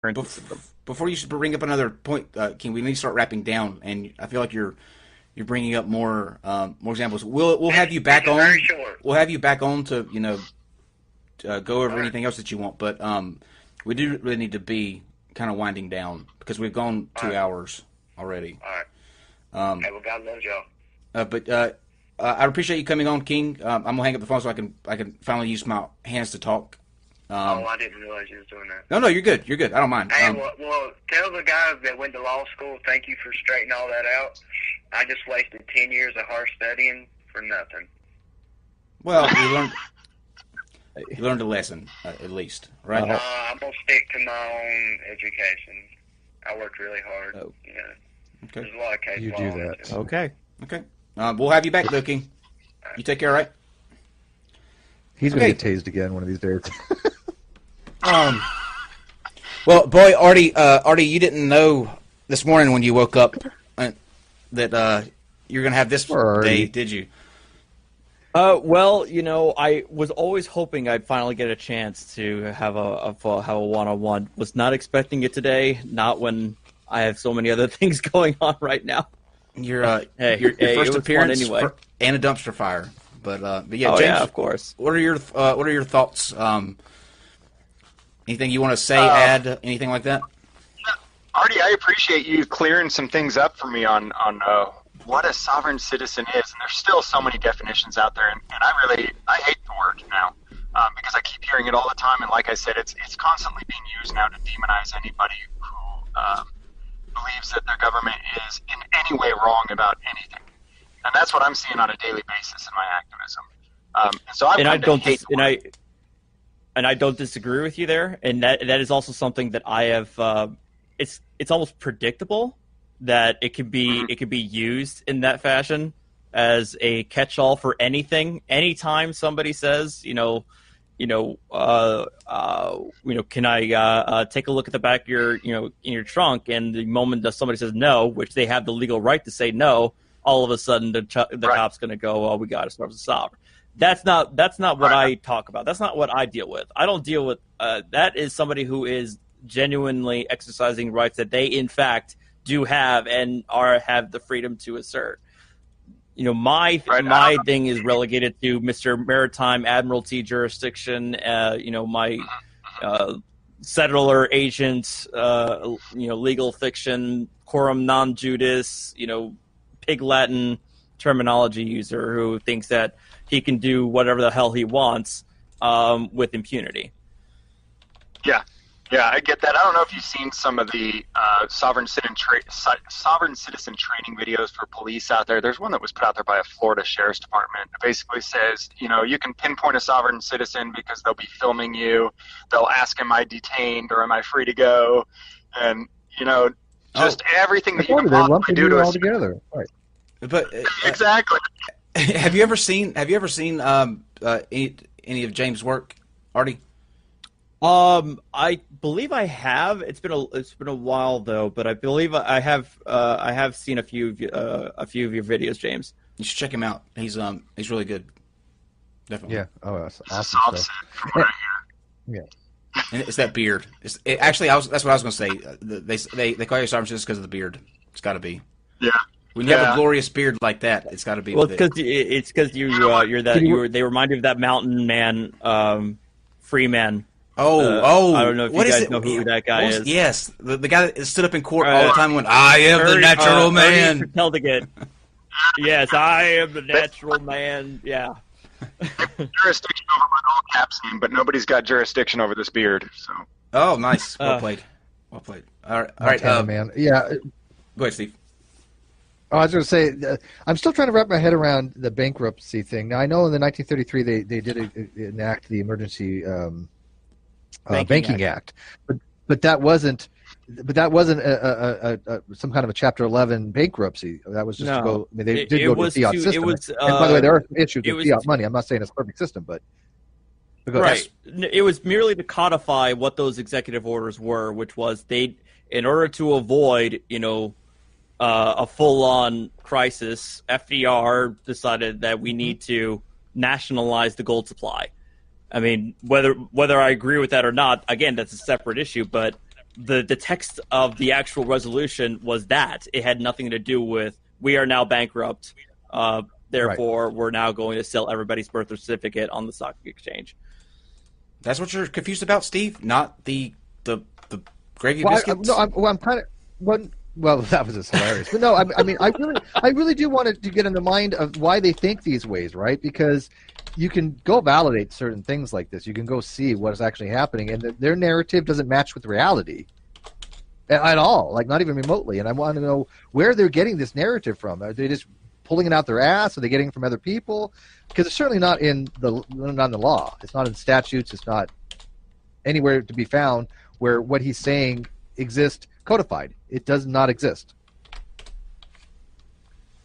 Before you bring up another point, King, we need to start wrapping down, and I feel like you're bringing up more examples. We'll have you back It's on. very short. We'll have you back on to go over All right. anything else that you want, but we do really need to be kind of winding down because we've gone All 2 hours already. All right. Um, Hey, well, God loves y'all. but I appreciate you coming on, King. I'm gonna hang up the phone so I can finally use my hands to talk. Oh, I didn't realize you was doing that. No, you're good. You're good. I don't mind. Hey, well, tell the guys that went to law school, thank you for straightening all that out. I just wasted 10 years of hard studying for nothing. Well, you learned a lesson at least, right? I'm going to stick to my own education. I worked really hard. Oh. You know, Okay. there's a lot of case You law do on it, that. too. Okay. Okay. We'll have you back, though, King. You take care, all right? He's going to Okay. get tased again one of these days. Well, boy, Artie, you didn't know this morning when you woke up that you're gonna have this Poor day, Artie. did you? Well, I was always hoping I'd finally get a chance to have a one-on-one. Was not expecting it today. Not when I have so many other things going on right now. Your Hey, your hey, it first was fun appearance anyway. and a dumpster fire, but yeah, Oh James, yeah, of course. what are your thoughts? Anything you want to say, add, anything like that? Artie, I appreciate you clearing some things up for me on what a sovereign citizen is, and there's still so many definitions out there, and I hate the word now because I keep hearing it all the time, and like I said, it's constantly being used now to demonize anybody who believes that their government is in any way wrong about anything, and that's what I'm seeing on a daily basis in my activism. And so And I come to don't hate dis- the word. and I don't disagree with you there. And that is also something that I have. It's almost predictable that it could be used in that fashion as a catch-all for anything. Anytime somebody says, can I take a look at the back of your, in your trunk? And the moment that somebody says no, which they have the legal right to say no, all of a sudden the cop's going to go, oh, we got to start with the sovereign. That's not what I talk about. That's not what I deal with. I don't deal with that is somebody who is genuinely exercising rights that they in fact do have and have the freedom to assert. My thing is relegated to Mr. Maritime Admiralty jurisdiction. My settler agent, legal fiction, quorum non judice, pig Latin terminology user who thinks that he can do whatever the hell he wants with impunity. Yeah, I get that. I don't know if you've seen some of the sovereign citizen training videos for police out there. There's one that was put out there by a Florida Sheriff's Department. It basically says, you can pinpoint a sovereign citizen because they'll be filming you. They'll ask, am I detained or am I free to go? And, just everything that you can They're possibly lumping do you to all a together. Right. But Exactly. have you ever seen any of James' work, Artie? I believe I have. It's been a while though, but I believe I have seen a few of your videos, James. You should check him out. He's really good. Definitely. Yeah. Oh, that's It's a awesome soft stuff. set from what I hear. Yeah. And it's that beard. Actually, that's what I was going to say. They call you sovereign just because of the beard. It's got to be. Yeah. When you have a glorious beard like that, it's got to be. Well, with it. it's because they remind you of that mountain man, Freeman. I don't know if you guys know who that guy is. Yes, the guy that stood up in court all the time and went, I am the natural man. Yes, I am the natural man. Yeah. Jurisdiction over my all caps name, but nobody's got jurisdiction over this beard. So. Oh, nice. Well played. All right. Montana man. Yeah. Go ahead, Steve. Oh, I was going to say, I'm still trying to wrap my head around the bankruptcy thing. Now, I know in the 1933 they did enact the Emergency Banking Act, but that wasn't some kind of a Chapter 11 bankruptcy. That was just to go. I mean, they did go to a fiat system. And by the way, there are issues with fiat money. I'm not saying it's a perfect system, but right. It was merely to codify what those executive orders were, which was in order to avoid, a full-on crisis, FDR decided that we need to nationalize the gold supply. I mean, whether I agree with that or not, again, that's a separate issue. But the text of the actual resolution was that it had nothing to do with we are now bankrupt. Therefore, we're now going to sell everybody's birth certificate on the stock exchange. That's what you're confused about, Steve? Not the gravy Well, biscuits? I'm kind of well, that was just hilarious. But no, I mean, I really do want to get in the mind of why they think these ways, right? Because you can go validate certain things like this. You can go see what's actually happening, and their narrative doesn't match with reality at all, like not even remotely. And I want to know where they're getting this narrative from. Are they just pulling it out their ass? Are they getting it from other people? Because it's certainly not in the law. It's not in statutes. It's not anywhere to be found where what he's saying exists codified. It does not exist.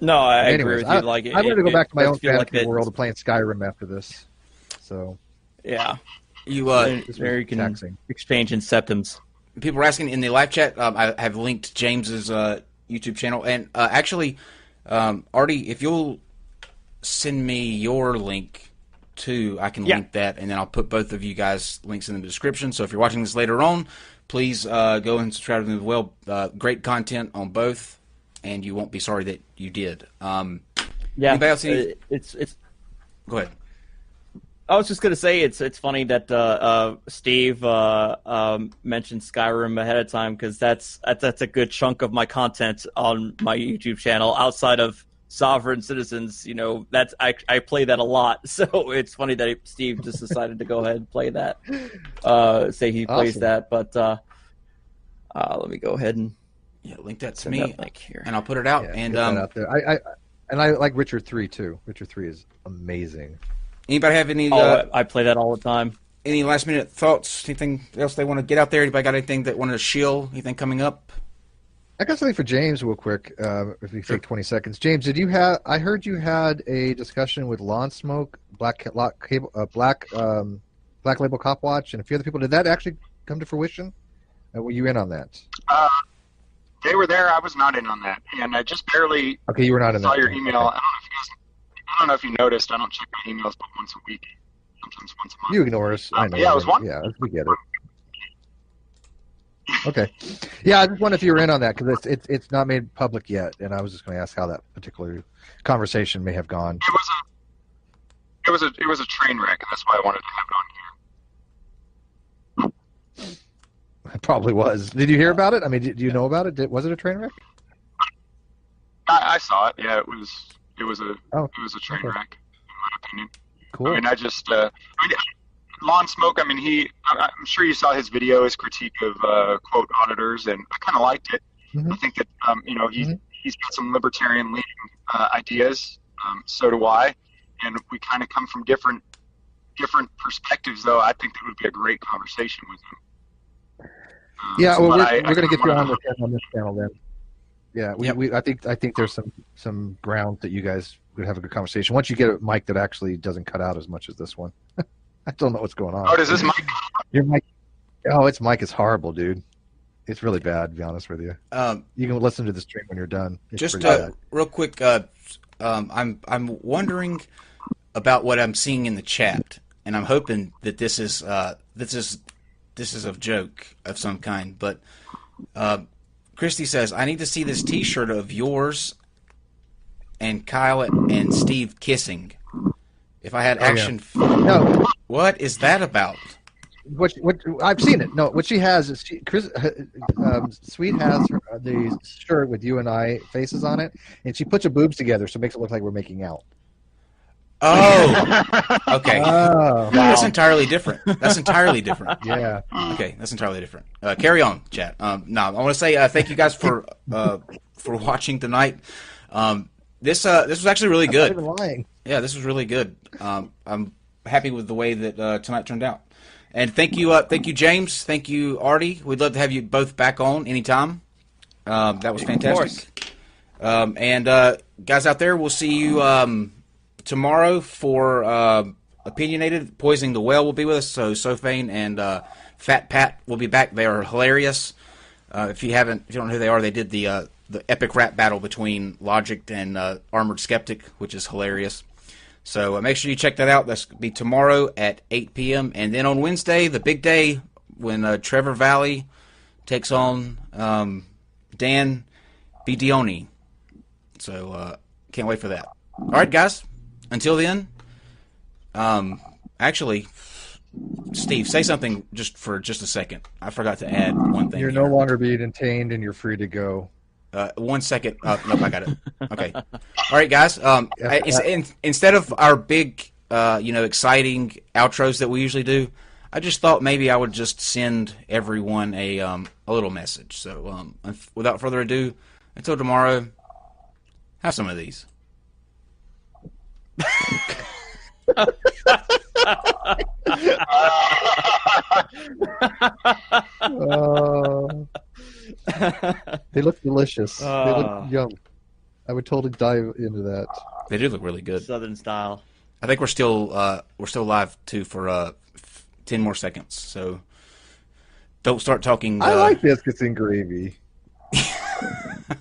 No, I agree with you. Like, I'm going to go back to my own fantasy fantasy world of playing Skyrim after this. So, yeah, You there you can exchange in septums. people are asking in the live chat. I have linked James's YouTube channel, and actually, Artie, if you'll send me your link too, I can link that, and then I'll put both of you guys' links in the description. So if you're watching this later on, please go and subscribe to them as well. Great content on both, and you won't be sorry that you did. Anybody else it's Go ahead. I was just gonna say it's funny that Steve mentioned Skyrim ahead of time, because that's a good chunk of my content on my YouTube channel outside of Sovereign Citizens. You know, that's I play that a lot, so it's funny that Steve just decided to go ahead and play that. Say he plays that, but let me go ahead and link that to me, link here, and I'll put it out. Yeah, and out there. I like Richard 3 too. Richard 3 is amazing. Anybody have any? I play that all the time. Any last minute thoughts? Anything else they want to get out there? Anybody got anything that wanted to shield? Anything coming up? I got something for James real quick, if we take 20 seconds. James, did you have? I heard you had a discussion with Lawn Smoke, Black Label Cop Watch, and a few other people. Did that actually come to fruition? Were you in on that? They were there. I was not in on that, and I just barely you were not in saw that. your email. Okay. I don't know if you noticed. I don't check my emails but once a week, sometimes once a month. You ignore us. I know. Yeah, I was one. Yeah, we get it. Okay. Yeah, I just wondered if you were in on that, because it's not made public yet, and I was just going to ask how that particular conversation may have gone. It was a train wreck, and that's why I wanted to have it on here. It probably was. Did you hear about it? I mean, do you know about it? Was it a train wreck? I saw it. Yeah, it was a train wreck, in my opinion. Cool. I mean, Lawn Smoke. I mean, I'm sure you saw his video, his critique of quote auditors, and I kind of liked it. Mm-hmm. I think that he's got some libertarian leaning ideas. So do I, and we kind of come from different perspectives. Though I think that would be a great conversation with him. Yeah, well, we're going to get you on this channel then. Yeah, I think there's some ground that you guys would have a good conversation once you get a mic that actually doesn't cut out as much as this one. I don't know what's going on. Oh, does this mic? Your mic? Oh, its mic is horrible, dude. It's really bad, to be honest with you. You can listen to the stream when you're done. It's just bad. real quick, I'm wondering about what I'm seeing in the chat, and I'm hoping that this is a joke of some kind. But Christy says, I need to see this T-shirt of yours and Kyle and Steve kissing. If I had action, no. What is that about? What I've seen it. No, what she has is Sweet has the shirt with you and I faces on it, and she puts her boobs together, so it makes it look like we're making out. Oh, okay. Oh, That's entirely different. yeah. Okay, that's entirely different. Carry on, chat. No, I want to say thank you guys for watching tonight. This was actually really good. I'm not even lying. Yeah, this was really good. I'm happy with the way that tonight turned out. And thank you, James. Thank you, Artie. We'd love to have you both back on anytime. That was fantastic. And guys out there, we'll see you tomorrow for Opinionated. Poisoning the Well will be with us. So Sophane and Fat Pat will be back. They are hilarious. If you don't know who they are, they did the epic rap battle between Logic and Armored Skeptic, which is hilarious. So make sure you check that out. That's going to be tomorrow at 8 p.m. And then on Wednesday, the big day, when Trevor Valley takes on Dan Bidioni. So can't wait for that. All right, guys. Until then, actually, Steve, say something for just a second. I forgot to add one thing. You're no longer being detained, and you're free to go. 1 second. Nope, I got it. Okay. All right, guys. Instead of our big, exciting outros that we usually do, I just thought maybe I would just send everyone a little message. So, without further ado, until tomorrow, have some of these. They look delicious. They look yum. I would totally dive into that. They do look really good. Southern style. I think we're still live too for 10 more seconds. So don't start talking. I like biscuits and gravy.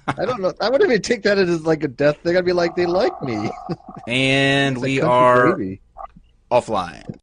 I don't know. I wouldn't even take that as like a death thing. I'd be like, they like me. And we are offline.